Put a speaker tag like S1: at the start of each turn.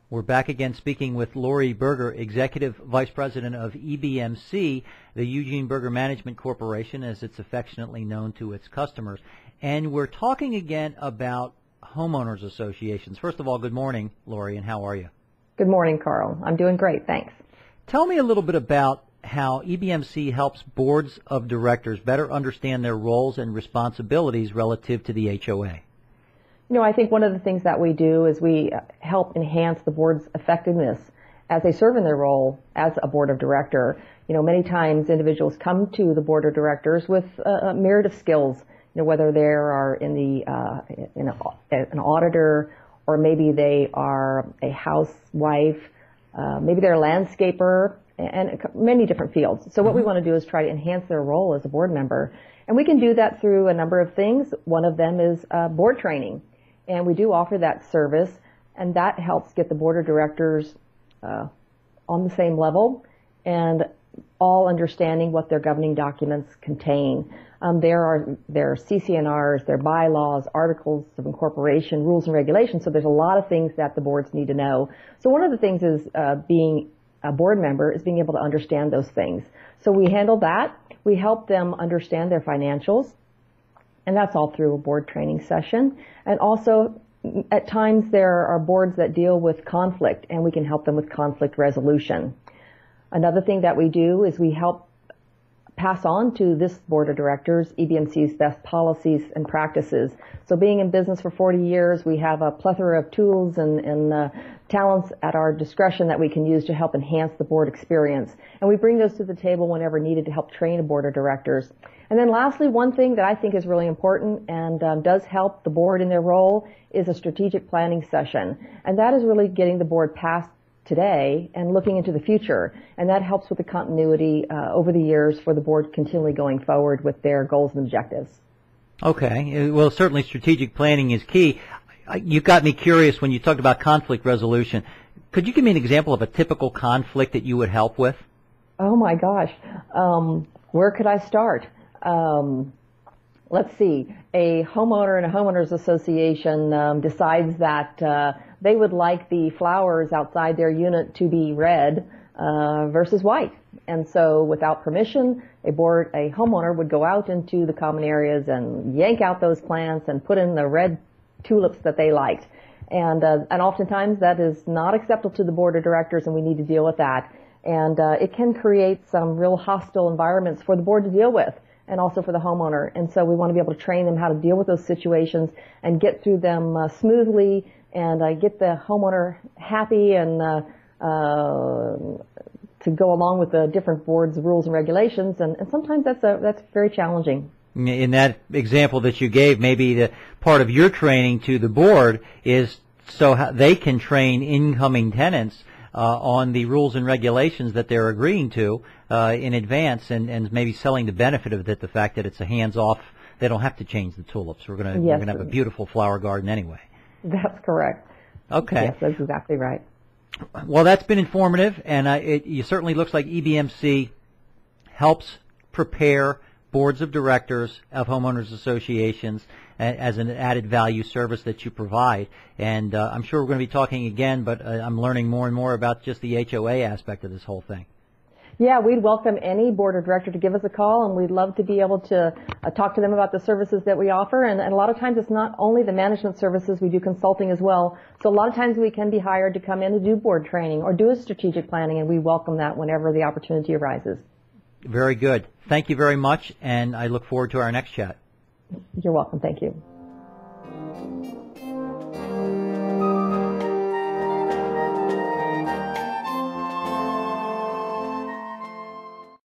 S1: We're back again speaking with Lori Berger, Executive Vice President of EBMC, the Eugene Berger Management Corporation, as it's affectionately known to its customers. And we're talking again about homeowners associations. First of all, good morning, Lori, and how are you?
S2: Good morning, Carl. I'm doing great, thanks.
S1: Tell me a little bit about how EBMC helps boards of directors better understand their roles and responsibilities relative to the HOA.
S2: You know, I think one of the things that we do is we help enhance the board's effectiveness as they serve in their role as a board of director. You know, many times individuals come to the board of directors with a myriad of skills, you know, whether they are in an auditor, or maybe they are a housewife, maybe they're a landscaper, and many different fields. So what we want to do is try to enhance their role as a board member. And we can do that through a number of things. One of them is board training. And we do offer that service, and that helps get the board of directors on the same level and all understanding what their governing documents contain. There are CC&Rs, there are bylaws, articles of incorporation, rules and regulations, so there's a lot of things that the boards need to know. So one of the things is being a board member is being able to understand those things. So we handle that. We help them understand their financials, and that's all through a board training session. And also, at times there are boards that deal with conflict, and we can help them with conflict resolution. Another thing that we do is we help pass on to this board of directors EBMC's best policies and practices. So being in business for 40 years, we have a plethora of tools and talents at our discretion that we can use to help enhance the board experience. And we bring those to the table whenever needed to help train a board of directors. And then lastly, one thing that I think is really important and does help the board in their role is a strategic planning session. And that is really getting the board past today and looking into the future. And that helps with the continuity over the years for the board continually going forward with their goals and objectives.
S1: Okay. Well, certainly strategic planning is key. You got me curious when you talked about conflict resolution. Could you give me an example of a typical conflict that you would help with?
S2: Oh, my gosh. Where could I start? Let's see. A homeowner in a homeowners association decides that they would like the flowers outside their unit to be red versus white. And so without permission, a homeowner would go out into the common areas and yank out those plants and put in the red tulips that they liked. And oftentimes that is not acceptable to the board of directors, and we need to deal with that. And it can create some real hostile environments for the board to deal with, and also for the homeowner. And so we want to be able to train them how to deal with those situations and get through them smoothly and get the homeowner happy and to go along with the different boards' rules and regulations. And sometimes that's very challenging.
S1: In that example that you gave, maybe the part of your training to the board is so they can train incoming tenants on the rules and regulations that they're agreeing to in advance, and maybe selling the benefit of it, the fact that it's a hands-off. They don't have to change the tulips. We're going to have a beautiful flower garden anyway.
S2: That's correct.
S1: Okay.
S2: Yes, that's exactly right.
S1: Well, that's been informative, and it certainly looks like EBMC helps prepare boards of directors of homeowners associations as an added value service that you provide. And I'm sure we're going to be talking again, but I'm learning more and more about just the HOA aspect of this whole thing.
S2: Yeah, we'd welcome any board of director to give us a call, and we'd love to be able to talk to them about the services that we offer. And a lot of times it's not only the management services, we do consulting as well. So a lot of times we can be hired to come in and do board training or do a strategic planning, and we welcome that whenever the opportunity arises.
S1: Very good. Thank you very much, and I look forward to our next chat.
S2: You're welcome. Thank you.